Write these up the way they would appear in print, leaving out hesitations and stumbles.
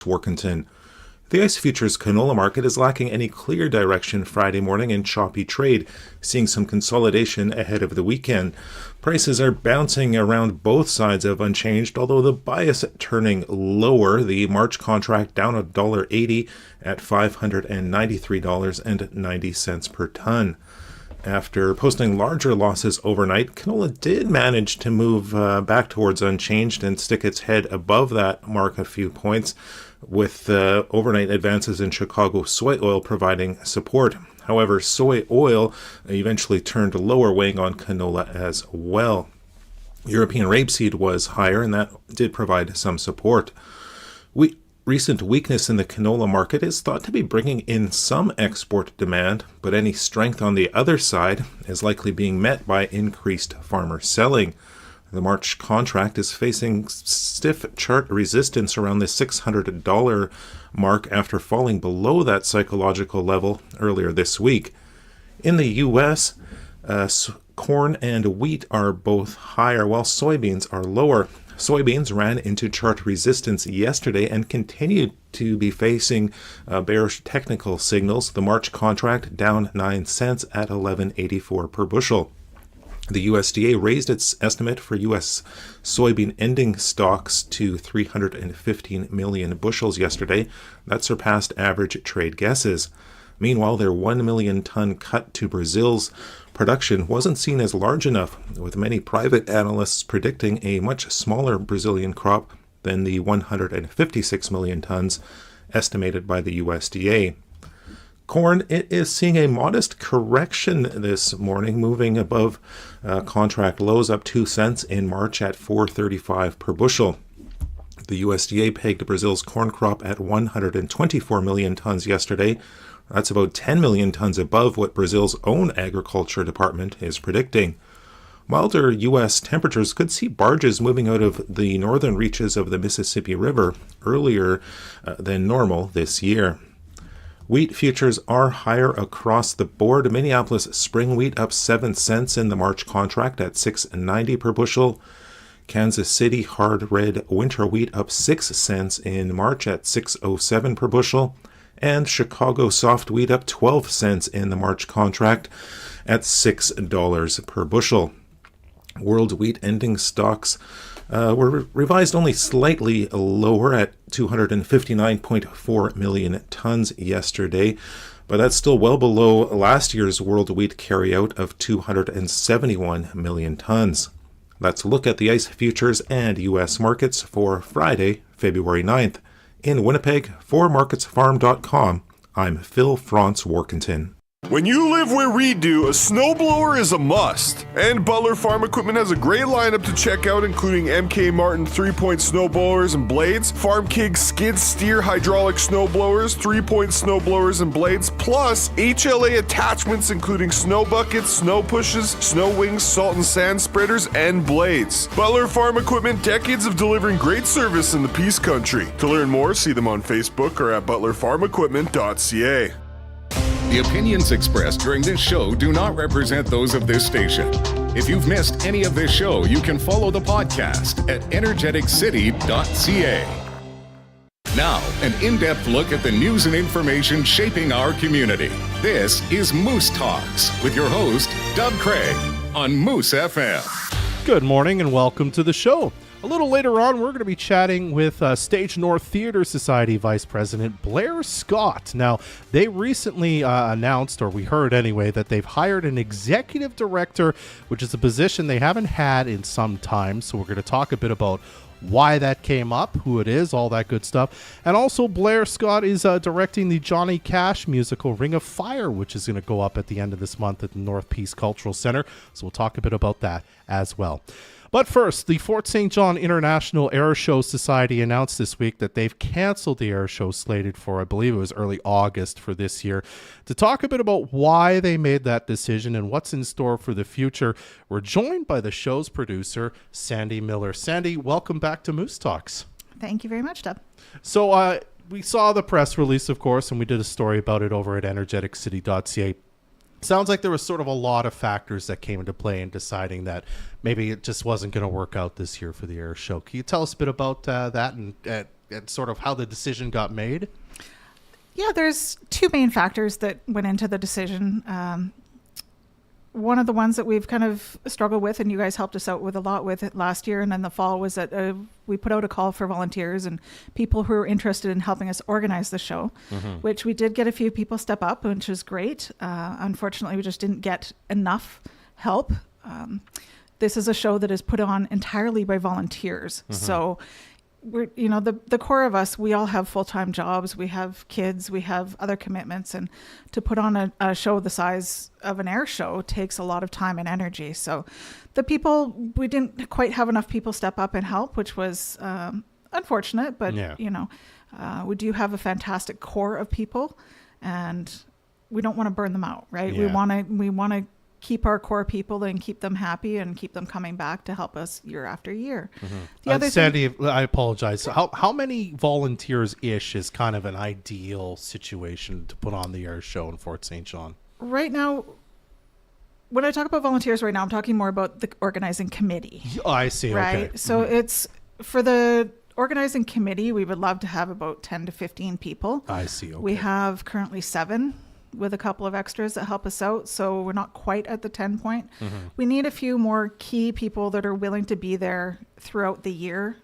Workington. The ICE futures canola market is lacking any clear direction Friday morning in choppy trade, seeing some consolidation ahead of the weekend. Prices are bouncing around both sides of unchanged, although the bias turning lower. The March contract down $1.80 at $593.90 per ton. After posting larger losses overnight, canola did manage to move back towards unchanged and stick its head above that mark a few points, with overnight advances in Chicago soy oil providing support. However, soy oil eventually turned lower, weighing on canola as well. European rapeseed was higher, and that did provide some support. Recent weakness in the canola market is thought to be bringing in some export demand, but any strength on the other side is likely being met by increased farmer selling. The March contract is facing stiff chart resistance around the $600 mark after falling below that psychological level earlier this week. In the U.S., corn and wheat are both higher, while soybeans are lower. Soybeans ran into chart resistance yesterday and continued to be facing bearish technical signals. The March contract down 9 cents at $11.84 per bushel. The USDA raised its estimate for U.S. soybean ending stocks to 315 million bushels yesterday. That surpassed average trade guesses. Meanwhile, their 1 million ton cut to Brazil's production wasn't seen as large enough, with many private analysts predicting a much smaller Brazilian crop than the 156 million tons estimated by the USDA. Corn, it is seeing a modest correction this morning, moving above contract lows, up 2 cents in March at $4.35 per bushel. The USDA pegged Brazil's corn crop at 124 million tons yesterday. That's about 10 million tons above what Brazil's own agriculture department is predicting. Milder U.S. temperatures could see barges moving out of the northern reaches of the Mississippi River earlier than normal this year. Wheat futures are higher across the board. Minneapolis spring wheat up 7 cents in the March contract at $6.90 per bushel. Kansas City hard red winter wheat up 6 cents in March at $6.07 per bushel. And Chicago soft wheat up 12 cents in the March contract at $6 per bushel. World wheat ending stocks were revised only slightly lower at 259.4 million tons yesterday, but that's still well below last year's world wheat carryout of 271 million tons. Let's look at the ICE futures and U.S. markets for Friday, February 9th. In Winnipeg, for marketsfarm.com, I'm Phil Franz Workington. When you live where we do, a snowblower is a must. And Butler Farm Equipment has a great lineup to check out, including MK Martin 3-point snowblowers and blades, Farm King skid steer hydraulic snowblowers, 3-point snowblowers and blades, plus HLA attachments including snow buckets, snow pushes, snow wings, salt and sand spreaders, and blades. Butler Farm Equipment, decades of delivering great service in the Peace Country. To learn more, see them on Facebook or at butlerfarmequipment.ca. The opinions expressed during this show do not represent those of this station. If you've missed any of this show, you can follow the podcast at energeticcity.ca. Now, an in-depth look at the news and information shaping our community. This is Moose Talks with your host, Doug Craig, on Moose FM. Good morning and welcome to the show. A little later on, we're going to be chatting with Stage North Theatre Society Vice President Blair Scott. Now, they recently announced, or we heard anyway, that they've hired an executive director, which is a position they haven't had in some time. So we're going to talk a bit about why that came up, who it is, all that good stuff. And also, Blair Scott is directing the Johnny Cash musical Ring of Fire, which is going to go up at the end of this month at the North Peace Cultural Center. So we'll talk a bit about that as well. But first, the Fort St. John International Air Show Society announced this week that they've canceled the air show slated for, I believe it was early August for this year. To talk a bit about why they made that decision and what's in store for the future, we're joined by the show's producer, Sandi Miller. Sandi, welcome back to Moose Talks. Thank you very much, Deb. So we saw the press release, of course, and we did a story about it over at energeticcity.ca. Sounds like there was sort of a lot of factors that came into play in deciding that maybe it just wasn't going to work out this year for the air show. Can you tell us a bit about that and and sort of how the decision got made? Yeah, there's two main factors that went into the decision. One of the ones that we've kind of struggled with, and you guys helped us out with a lot with it last year and in the fall, was that we put out a call for volunteers and people who are interested in helping us organize the show, which we did get a few people step up, which is great. Unfortunately, we just didn't get enough help. This is a show that is put on entirely by volunteers. So we're, the core of us, we all have full-time jobs, we have kids, we have other commitments, and to put on a show the size of an air show takes a lot of time and energy. So we didn't quite have enough people step up and help, which was unfortunate, but we do have a fantastic core of people, and we don't want to burn them out, right? Yeah. We want to keep our core people and keep them happy and keep them coming back to help us year after year. The other Sandy, I apologize. How many volunteers-ish is kind of an ideal situation to put on the air show in Fort St. John? Right now, when I talk about volunteers right now, I'm talking more about the organizing committee. Oh, I see. Right. Okay. So it's for the organizing committee, we would love to have about 10 to 15 people. I see. Okay. We have currently 7 with a couple of extras that help us out. So we're not quite at the 10 point. We need a few more key people that are willing to be there throughout the year.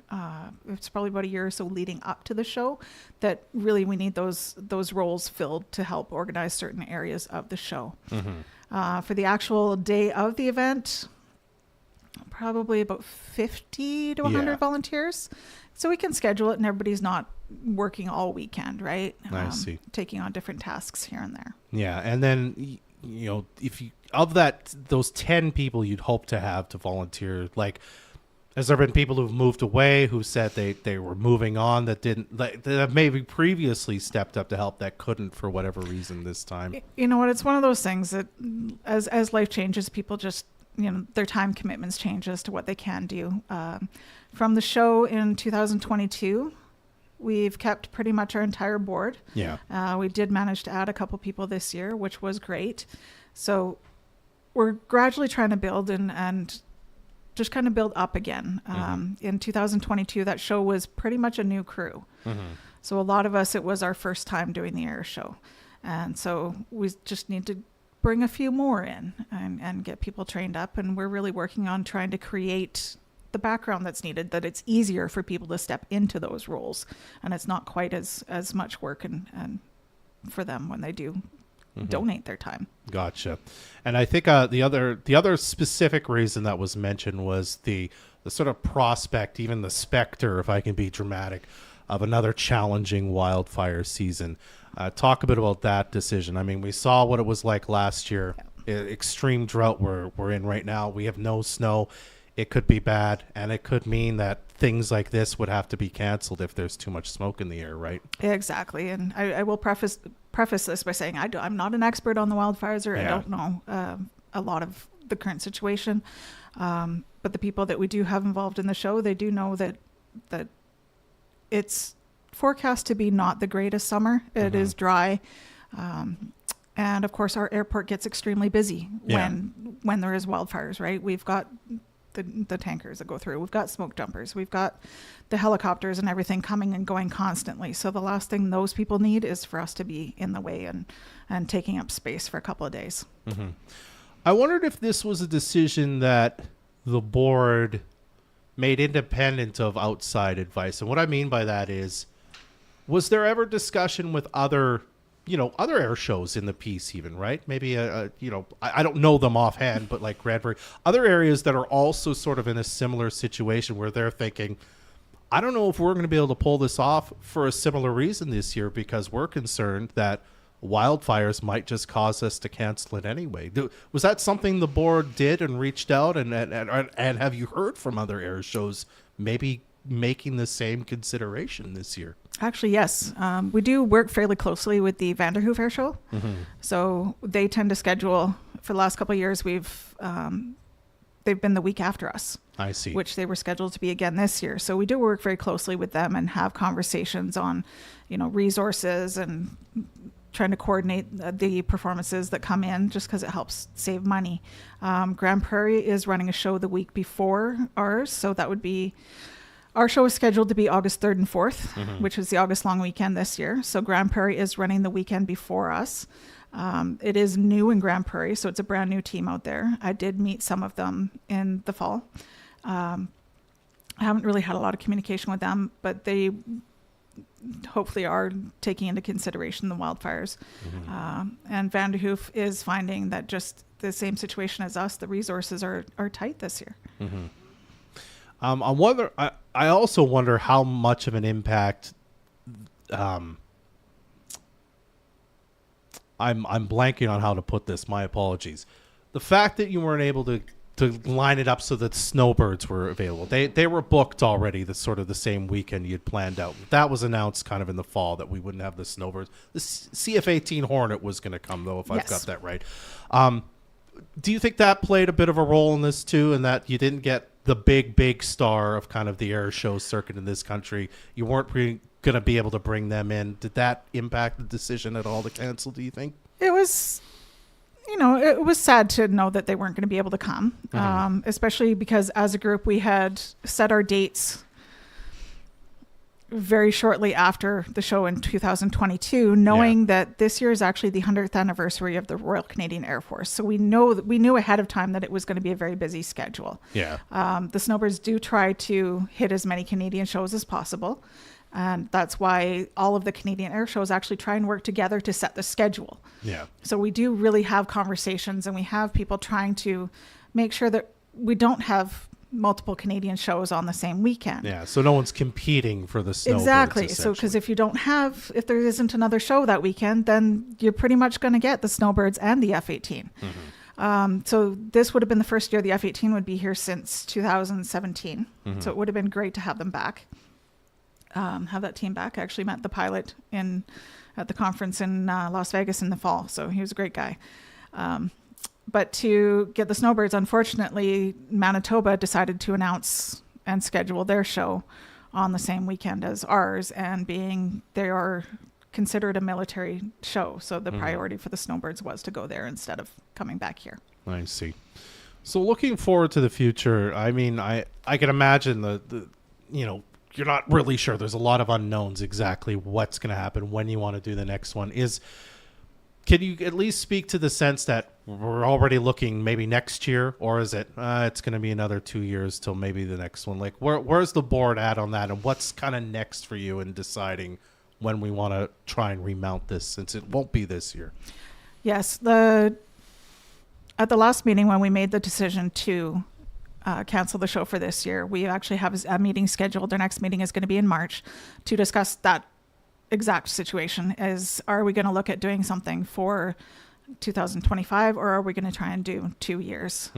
It's probably about a year or so leading up to the show that really we need those roles filled to help organize certain areas of the show. For the actual day of the event, probably about 50 to 100 volunteers. So we can schedule it and everybody's not working all weekend, right? I see. Taking on different tasks here and there. Yeah, and then if you those 10 people you'd hope to have to volunteer, like, has there been people who've moved away who said they were moving on that didn't, that have maybe previously stepped up to help that couldn't for whatever reason this time? You know what? It's one of those things that as life changes, people just their time commitments change as to what they can do. From the show in 2022. We've kept pretty much our entire board. Yeah. We did manage to add a couple people this year, which was great. So we're gradually trying to build and just kind of build up again. In 2022, that show was pretty much a new crew. So a lot of us, it was our first time doing the air show. And so we just need to bring a few more in and get people trained up. And we're really working on trying to create the background that's needed, that it's easier for people to step into those roles, and it's not quite as much work and for them when they do donate their time. Gotcha. And I think the other specific reason that was mentioned was the sort of prospect, even the specter, if I can be dramatic, of another challenging wildfire season. Talk a bit about that decision. I mean, we saw what it was like last year. Extreme drought we're in right now. We have no snow. It could be bad, and it could mean that things like this would have to be canceled if there's too much smoke in the air, right? Exactly. And I will preface this by saying I'm not an expert on the wildfires, or I don't know a lot of the current situation. But the people that we do have involved in the show, they do know that it's forecast to be not the greatest summer. It is dry. And of course, our airport gets extremely busy when there is wildfires, right? We've got the tankers that go through. We've got smoke jumpers. We've got the helicopters and everything coming and going constantly. So the last thing those people need is for us to be in the way and taking up space for a couple of days. I wondered if this was a decision that the board made independent of outside advice. And what I mean by that is, was there ever discussion with other air shows in the piece even, right? Maybe, I don't know them offhand, but like Redbury, other areas that are also sort of in a similar situation where they're thinking, I don't know if we're going to be able to pull this off for a similar reason this year, because we're concerned that wildfires might just cause us to cancel it anyway. Was that something the board did and reached out and have you heard from other air shows maybe making the same consideration this year? Actually, yes. We do work fairly closely with the Vanderhoof Air Show. So they tend to schedule, for the last couple of years, they've been the week after us. I see. Which they were scheduled to be again this year. So we do work very closely with them and have conversations on, resources and trying to coordinate the performances that come in, just because it helps save money. Grand Prairie is running a show the week before ours, so that would be Our show is scheduled to be August 3rd and 4th, which is the August long weekend this year. So Grand Prairie is running the weekend before us. It is new in Grand Prairie, so it's a brand new team out there. I did meet some of them in the fall. I haven't really had a lot of communication with them, but they hopefully are taking into consideration the wildfires. And Vanderhoof is finding that just the same situation as us, the resources are tight this year. I also wonder how much of an impact. I'm blanking on how to put this. My apologies. The fact that you weren't able to line it up so that snowbirds were available. They were booked already. The sort of the same weekend you'd planned out. That was announced kind of in the fall that we wouldn't have the snowbirds. The CF-18 Hornet was going to come though, if I've got that right. Do you think that played a bit of a role in this too, and that you didn't get the big star of kind of the air show circuit in this country? You weren't going to be able to bring them in. Did that impact the decision at all to cancel, do you think? It was, it was sad to know that they weren't going to be able to come, especially because as a group we had set our dates very shortly after the show in 2022, knowing that this year is actually the 100th anniversary of the Royal Canadian Air Force. So we knew ahead of time that it was going to be a very busy schedule. Yeah. The Snowbirds do try to hit as many Canadian shows as possible. And that's why all of the Canadian air shows actually try and work together to set the schedule. Yeah. So we do really have conversations, and we have people trying to make sure that we don't have multiple Canadian shows on the same weekend. Yeah, so no one's competing for the snowbirds. Exactly. So because if there isn't another show that weekend, then you're pretty much going to get the Snowbirds and the F-18. So this would have been the first year the F-18 would be here since 2017. So it would have been great to have them back. Have that team back. I actually met the pilot at the conference in Las Vegas in the fall, so he was a great guy. But to get the Snowbirds, unfortunately, Manitoba decided to announce and schedule their show on the same weekend as ours, and they are considered a military show, so the priority for the Snowbirds was to go there instead of coming back here. I see. So looking forward to the future, I mean, I can imagine the you're not really sure. There's a lot of unknowns exactly what's going to happen when you want to do the next one. Can you at least speak to the sense that we're already looking maybe next year, or is it it's going to be another 2 years till maybe the next one? Like where's the board at on that, and what's kind of next for you in deciding when we want to try and remount this, since it won't be this year? Yes, at the last meeting when we made the decision to cancel the show for this year, we actually have a meeting scheduled. Our next meeting is going to be in March to discuss that exact situation. Are we going to look at doing something for 2025, or are we going to try and do 2 years?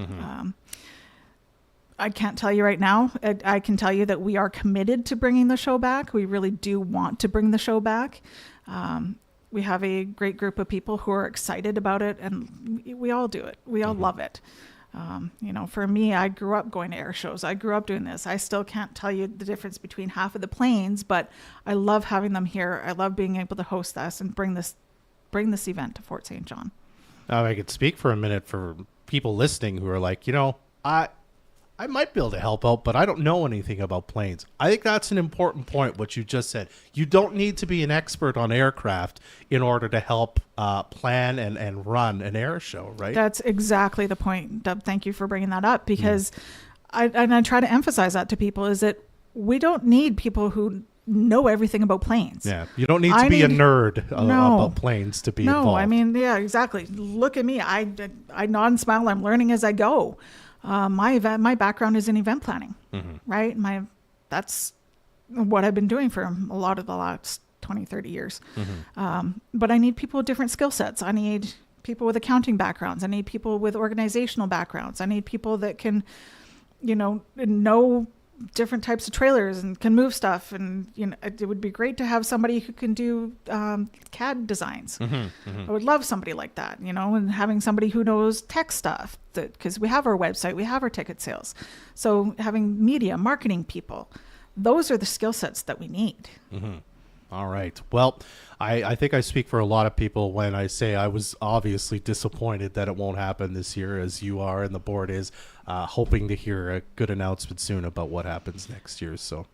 I can't tell you right now. I can tell you that we are committed to bringing the show back. We really do want to bring the show back. We have a great group of people who are excited about it, and we all do it. We all love it. For me, I grew up going to air shows. I grew up doing this. I still can't tell you the difference between half of the planes, but I love having them here. I love being able to host this and bring this event to Fort St. John. Now, I could speak for a minute for people listening who are like, I might be able to help out, but I don't know anything about planes. I think that's an important point, what you just said. You don't need to be an expert on aircraft in order to help plan and run an air show, right? That's exactly the point, Dub. Thank you for bringing that up, because I try to emphasize that to people, is that we don't need people who know everything about planes. Yeah, you don't need to be a nerd about planes to be involved. No, I mean, yeah, exactly. Look at me. I nod and smile. I'm learning as I go. My background is in event planning, right? That's what I've been doing for a lot of the last 20, 30 years. But I need people with different skill sets. I need people with accounting backgrounds. I need people with organizational backgrounds. I need people that can, know different types of trailers and can move stuff. And, it would be great to have somebody who can do CAD designs. I would love somebody like that, and having somebody who knows tech stuff, because we have our website, we have our ticket sales. So having media, marketing people, those are the skill sets that we need. All right. Well, I think I speak for a lot of people when I say I was obviously disappointed that it won't happen this year, as you are and the board is, hoping to hear a good announcement soon about what happens next year. So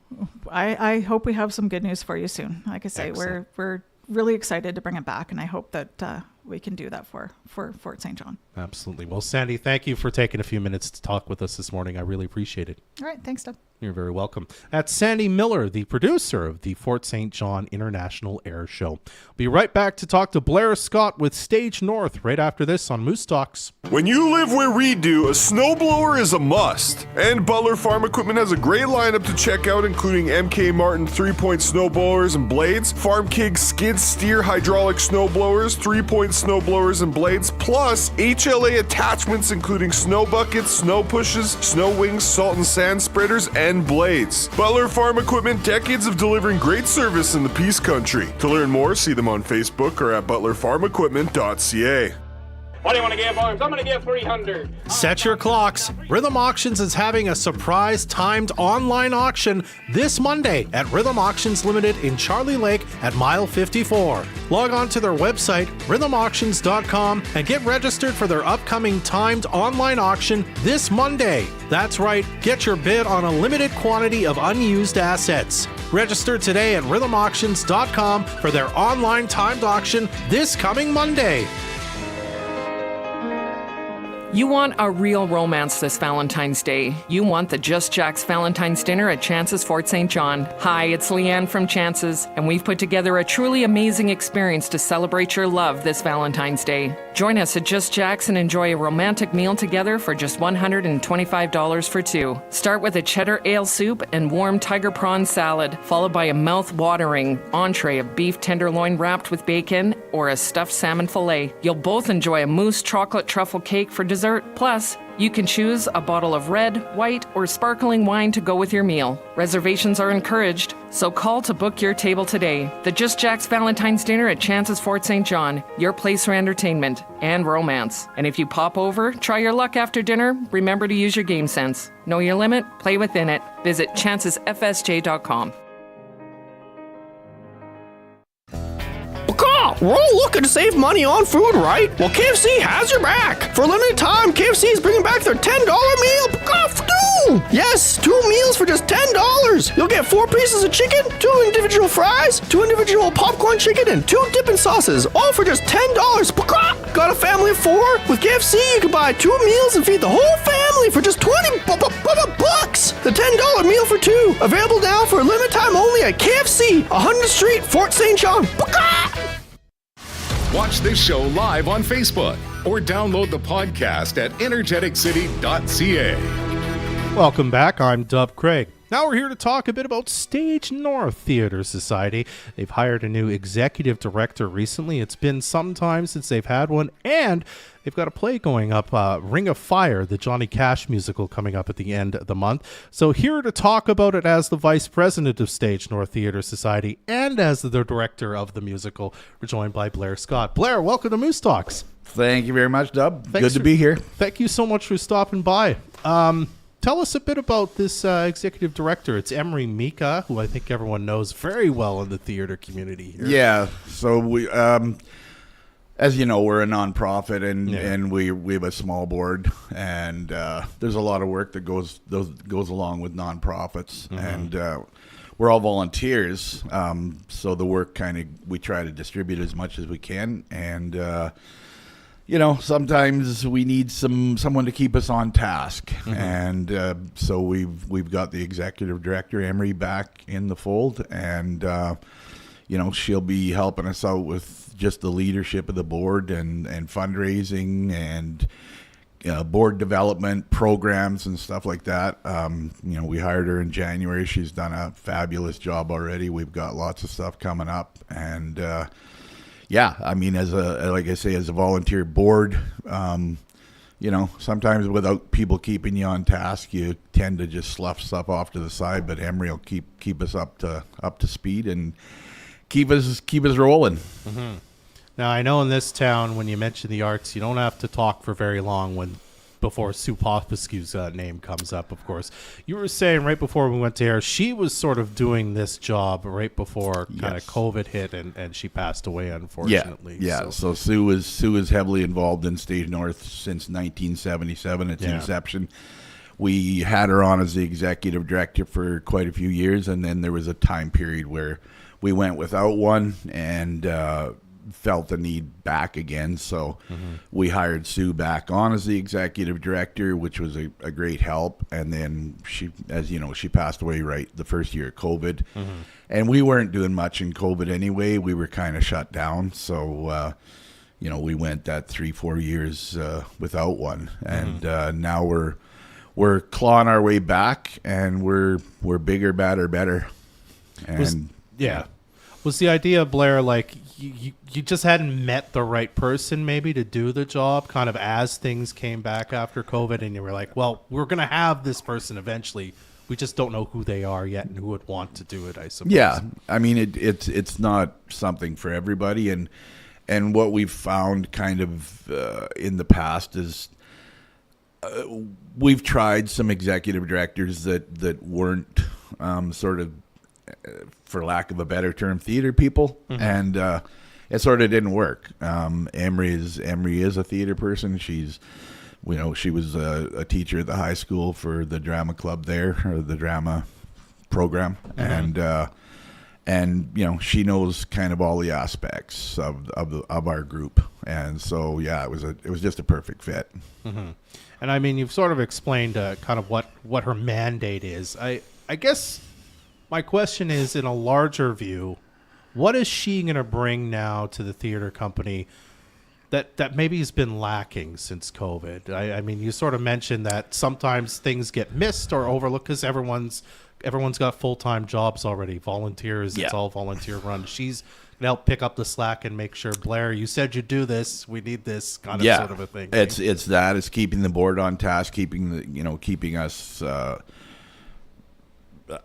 I hope we have some good news for you soon. Like I say, Excellent. we're really excited to bring it back, and I hope that we can do that for Fort St. John. Absolutely. Well, Sandy, thank you for taking a few minutes to talk with us this morning. I really appreciate it. All right. Thanks, Doug. You're very welcome. That's Sandi Miller, the producer of the Fort St. John International Air Show. Be right back to talk to Blair Scott with Stage North right after this on Moose Talks. When you live where we do, a snowblower is a must. And Butler Farm Equipment has a great lineup to check out, including MK Martin 3-point snowblowers and blades, Farm King skid steer hydraulic snowblowers, 3-point snowblowers and blades, plus HLA attachments including snow buckets, snow pushes, snow wings, salt and sand spreaders, and blades. Butler Farm Equipment, decades of delivering great service in the Peace Country. To learn more, see them on Facebook or at butlerfarmequipment.ca. What do you want to give, boys? I'm going to give 300. Set your clocks. Rhythm Auctions is having a surprise timed online auction this Monday at Rhythm Auctions Limited in Charlie Lake at mile 54. Log on to their website, rhythmauctions.com, and get registered for their upcoming timed online auction this Monday. That's right, get your bid on a limited quantity of unused assets. Register today at rhythmauctions.com for their online timed auction this coming Monday. You want a real romance this Valentine's Day. You want the Just Jack's Valentine's Dinner at Chance's Fort St. John. Hi, it's Leanne from Chance's, and we've put together a truly amazing experience to celebrate your love this Valentine's Day. Join us at Just Jack's and enjoy a romantic meal together for just $125 for two. Start with a cheddar ale soup and warm tiger prawn salad, followed by a mouth-watering entree of beef tenderloin wrapped with bacon or a stuffed salmon fillet. You'll both enjoy a mousse chocolate truffle cake for dessert. Plus, you can choose a bottle of red, white, or sparkling wine to go with your meal. Reservations are encouraged, so call to book your table today. The Just Jack's Valentine's Dinner at Chance's Fort St. John, your place for entertainment and romance. And if you pop over, try your luck after dinner, remember to use your game sense. Know your limit, play within it. Visit chancesfsj.com. We're all looking to save money on food, right? Well, KFC has your back. For a limited time, KFC is bringing back their $10 meal. Yes, 2 meals for just $10. You'll get 4 pieces of chicken, 2 individual fries, 2 individual popcorn chicken, and 2 dipping sauces, all for just $10. Got a family of 4? With KFC, you can buy 2 meals and feed the whole family for just $20 bucks. The $10 meal for 2, available now for a limited time only at KFC, 100th Street, Fort St. John. Watch this show live on Facebook or download the podcast at energeticcity.ca. Welcome back. I'm Dub Craig. Now we're here to talk a bit about Stage North Theatre Society. They've hired a new executive director recently. It's been some time since they've had one, and they've got a play going up, Ring of Fire, the Johnny Cash musical, coming up at the end of the month. So here to talk about it as the vice president of Stage North Theatre Society and as the director of the musical, we're joined by Blair Scott. Blair, welcome to Moose Talks. Thank you very much, Dub. Thanks Good to be here. Thank you so much for stopping by. Tell us a bit about this executive director. It's Emry Mika, who I think everyone knows very well in the theater community here. Yeah, so we, as you know, we're a nonprofit and we have a small board, and there's a lot of work that goes along with nonprofits, and we're all volunteers. So the work we try to distribute as much as we can, and you know, sometimes we need someone to keep us on task, and so we've got the executive director Emry back in the fold, and you know, she'll be helping us out with just the leadership of the board and fundraising and board development programs and stuff like that. You know, we hired her in January. She's done a fabulous job already. We've got lots of stuff coming up, and yeah, I mean, as a volunteer board, you know, sometimes without people keeping you on task, you tend to just slough stuff off to the side. But Emry will keep us up to speed and keep us rolling. Now, I know in this town, when you mention the arts, you don't have to talk for very long before Sue Popescu's name comes up, of course. You were saying right before we went to air, she was sort of doing this job right before kind of COVID hit, and she passed away, unfortunately. Yeah. So Sue was heavily involved in Stage North since 1977, its inception. We had her on as the executive director for quite a few years, and then there was a time period where we went without one and felt the need back again. So we hired Sue back on as the executive director, which was a great help. And then she, as you know, she passed away right the first year of COVID. And we weren't doing much in COVID anyway. We were kind of shut down. So, we went that 3-4 years without one. And now we're clawing our way back, and we're bigger, badder, better. And was the idea, Blair, like you just hadn't met the right person maybe to do the job kind of as things came back after COVID, and you were like, well, we're going to have this person eventually. We just don't know who they are yet and who would want to do it, I suppose. Yeah. I mean, it's not something for everybody. And what we've found kind of in the past is we've tried some executive directors that weren't sort of, for lack of a better term, theater people, and it sort of didn't work. Emry is a theater person. She was a teacher at the high school for the drama club there, or the drama program, and she knows kind of all the aspects of our group, and so it was just a perfect fit. And I mean, you've sort of explained kind of what her mandate is. I guess my question is, in a larger view, what is she going to bring now to the theater company that maybe has been lacking since COVID? I mean, you sort of mentioned that sometimes things get missed or overlooked because everyone's got full-time jobs already, volunteers. It's all volunteer run. She's going to help pick up the slack and make sure, Blair, you said you'd do this. We need this kind of sort of a thing. It's keeping the board on task, keeping us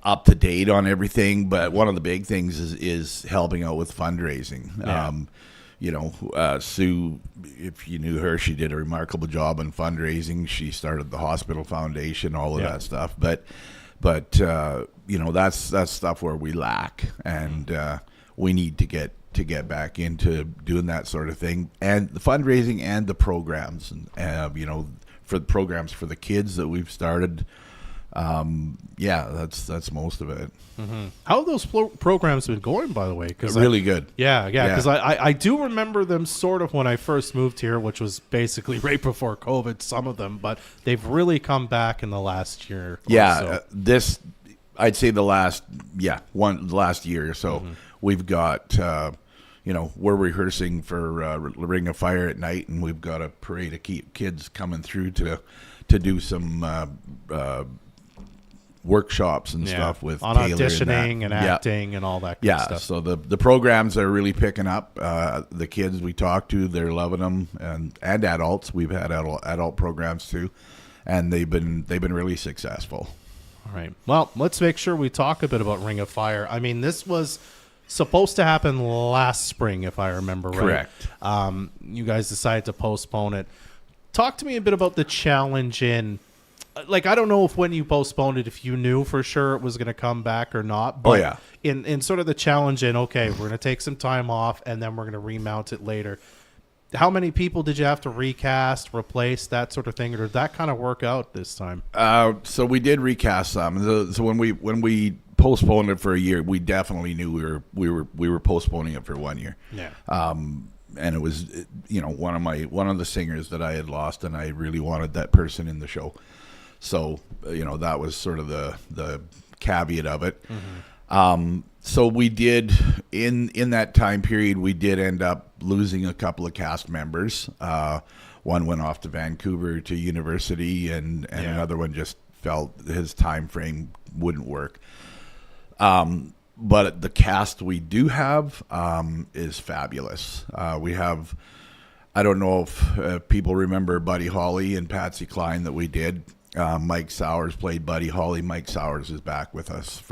up to date on everything. But one of the big things is helping out with fundraising. Sue, if you knew her, she did a remarkable job in fundraising. She started the hospital foundation, all of that stuff. But that's stuff where we lack, and we need to get back into doing that sort of thing, and the fundraising and the programs, and for the programs for the kids that we've started. That's most of it. How have those programs been going, by the way? Really good. Yeah. Because I do remember them sort of when I first moved here, which was basically right before COVID, some of them, but they've really come back in the last year. I'd say the last year or so. We've got, we're rehearsing for Ring of Fire at night, and we've got a parade of kids coming through to do some workshops and stuff with on Taylor auditioning and acting and all that kind of stuff. So the programs are really picking up. The kids we talk to, they're loving them, and adults. We've had adult programs too, and they've been really successful. All right. Well, let's make sure we talk a bit about Ring of Fire. I mean, this was supposed to happen last spring, if I remember right. Correct. You guys decided to postpone it. Talk to me a bit about the challenge in, like, I don't know if when you postponed it, if you knew for sure it was going to come back or not. But in sort of the challenge in, okay, we're going to take some time off and then we're going to remount it later. How many people did you have to recast, replace, that sort of thing, or did that kind of work out this time? So we did recast some. So when we postponed it for a year, we definitely knew we were postponing it for 1 year. Yeah. And it was one of the singers that I had lost, and I really wanted that person in the show. So that was sort of the caveat of it. So we did in that time period, we did end up losing a couple of cast members. One went off to Vancouver to university, and another one just felt his time frame wouldn't work. But the cast we do have is fabulous. We have, I don't know if people remember Buddy Holly and Patsy Cline that we did. Mike Sowers played Buddy Holly. Mike Sowers is back with us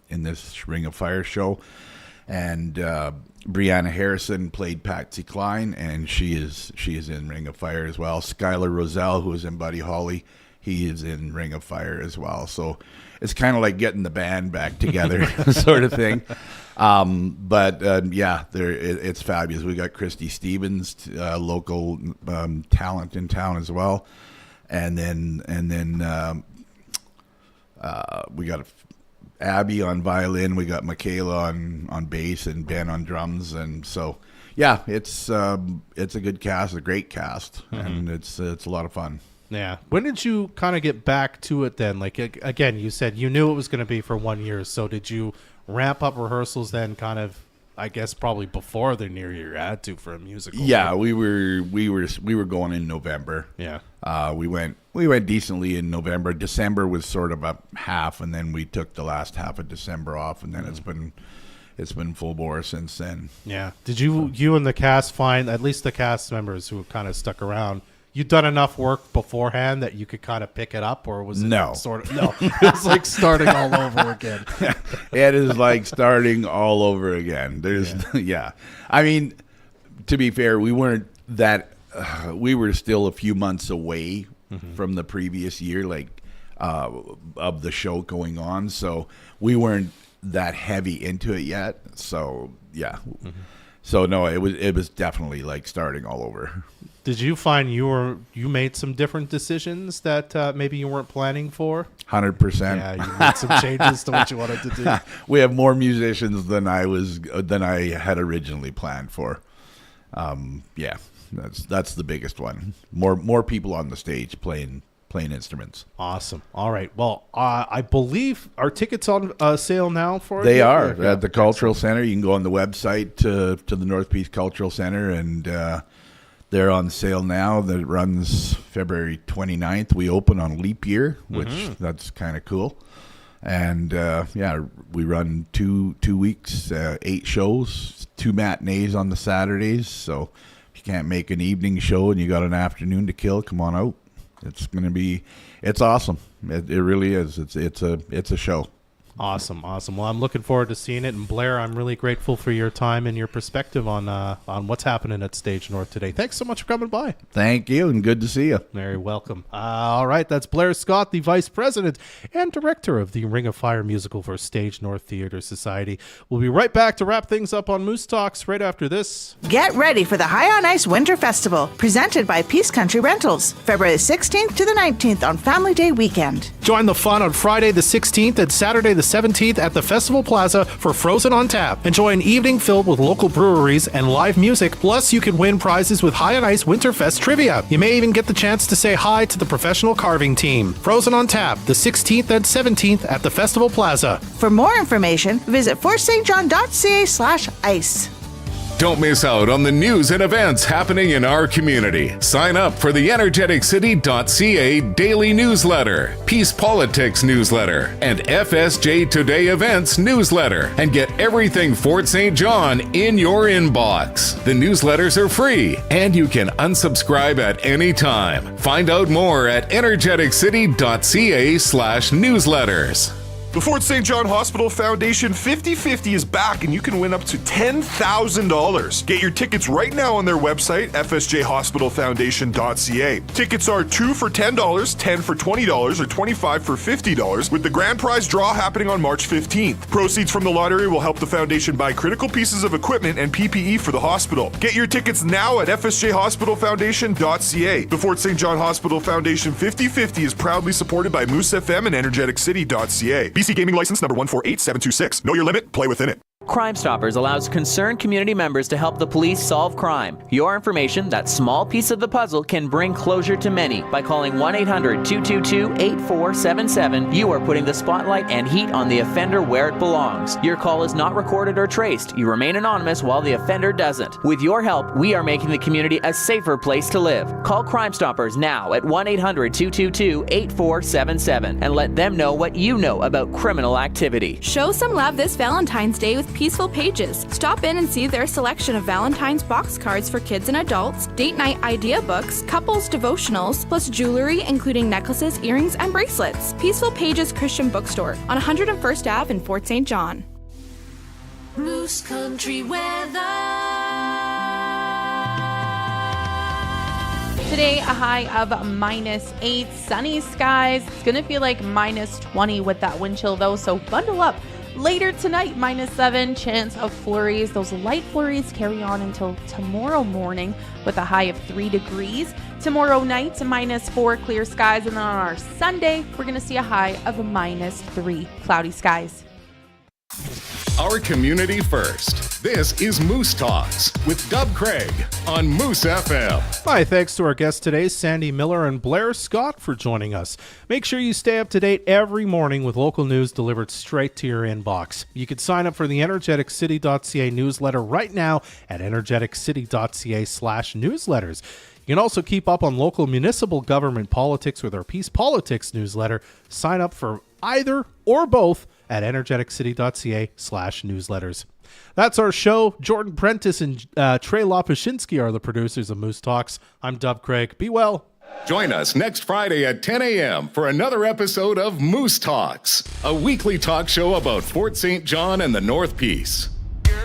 in this Ring of Fire show. And Brianna Harrison played Patsy Cline, and she is in Ring of Fire as well. Skylar Roselle, who is in Buddy Holly, he is in Ring of Fire as well. So it's kind of like getting the band back together sort of thing. It's fabulous. We got Christy Stevens, local talent in town as well. And then we got Abby on violin, we got Michaela on bass, and Ben on drums, and so it's a good cast, a great cast, and it's a lot of fun. Yeah. When did you kind of get back to it then? Like, again, you said you knew it was going to be for 1 year, so did you ramp up rehearsals then, kind of, I guess probably before the New Year you had to for a musical? Yeah, we were going in November. Yeah. We went decently in November. December was sort of a half, and then we took the last half of December off, and then it's been full bore since then. Yeah. Did you and the cast find, at least the cast members who kind of stuck around, you'd done enough work beforehand that you could kind of pick it up, or was it no? It's like starting all over again. It is like starting all over again. I mean, to be fair, we weren't that. We were still a few months away from the previous year, like of the show going on, so we weren't that heavy into it yet. So yeah, so no, it was definitely like starting all over. Did you find you made some different decisions that maybe you weren't planning for? 100%. Yeah, you made some changes to what you wanted to do. We have more musicians than I had originally planned for. That's the biggest one. More people on the stage playing instruments. Awesome. All right. Well, I believe our tickets on sale now for They are at the Cultural Center. You can go on the website to the North Peace Cultural Center, and they're on sale now. That runs February 29th. We open on leap year, which that's kind of cool. And we run two weeks, 8 shows, 2 matinees on the Saturdays. So if you can't make an evening show and you got an afternoon to kill, come on out. It's awesome. It really is. It's a show. Awesome. Well, I'm looking forward to seeing it. And Blair, I'm really grateful for your time and your perspective on what's happening at Stage North today. Thanks so much for coming by. Thank you, and good to see you. Very welcome. All right, that's Blair Scott, the Vice President and Director of the Ring of Fire musical for Stage North Theatre Society. We'll be right back to wrap things up on Moose Talks right after this. Get ready for the High on Ice Winter Festival, presented by Peace Country Rentals, February 16th to the 19th on Family Day weekend. Join the fun on Friday the 16th and Saturday the 17th at the Festival Plaza for Frozen on Tap. Enjoy an evening filled with local breweries and live music, plus you can win prizes with High on Ice Winterfest trivia. You may even get the chance to say hi to the professional carving team. Frozen on Tap, the 16th and 17th at the Festival Plaza. For more information, visit fortstjohn.ca/ice. Don't miss out on the news and events happening in our community. Sign up for the energeticcity.ca daily newsletter, Peace Politics newsletter, and FSJ Today events newsletter, and get everything Fort St. John in your inbox. The newsletters are free, and you can unsubscribe at any time. Find out more at energeticcity.ca/newsletters. The Fort St. John Hospital Foundation 50/50 is back, and you can win up to $10,000. Get your tickets right now on their website, fsjhospitalfoundation.ca. Tickets are 2 for $10, 10 for $20, or 25 for $50, with the grand prize draw happening on March 15th. Proceeds from the lottery will help the foundation buy critical pieces of equipment and PPE for the hospital. Get your tickets now at fsjhospitalfoundation.ca. The Fort St. John Hospital Foundation 50/50 is proudly supported by Moose FM and energeticcity.ca. BC Gaming License number 148726. Know your limit, play within it. Crime Stoppers allows concerned community members to help the police solve crime. Your information, that small piece of the puzzle, can bring closure to many. By calling 1-800-222-8477, you are putting the spotlight and heat on the offender where it belongs. Your call is not recorded or traced. You remain anonymous while the offender doesn't. With your help, we are making the community a safer place to live. Call Crime Stoppers now at 1-800-222-8477 and let them know what you know about criminal activity. Show some love this Valentine's Day with Peaceful Pages. Stop in and see their selection of Valentine's box cards for kids and adults, date night idea books, couples devotionals, plus jewelry including necklaces, earrings, and bracelets. Peaceful Pages Christian Bookstore on 101st Ave in Fort St. John. Moose Country weather. Today, a high of -8, sunny skies. It's going to feel like -20 with that wind chill, though, so bundle up. Later tonight, -7, chance of flurries. Those light flurries carry on until tomorrow morning with a high of 3 degrees. Tomorrow night, -4, clear skies. And then on our Sunday, we're going to see a high of -3, cloudy skies. Our community first. This is Moose Talks with Dub Craig on Moose FM. My thanks to our guests today, Sandi Miller and Blair Scott, for joining us. Make sure you stay up to date every morning with local news delivered straight to your inbox. You can sign up for the energeticcity.ca newsletter right now at energeticcity.ca/newsletters. You can also keep up on local municipal government politics with our Peace Politics newsletter. Sign up for either or both at energeticcity.ca/newsletters. That's our show. Jordan Prentice and Trey Lopushinsky are the producers of Moose Talks. I'm Dub Craig. Be well. Join us next Friday at 10 a.m. for another episode of Moose Talks, a weekly talk show about Fort St. John and the North Peace.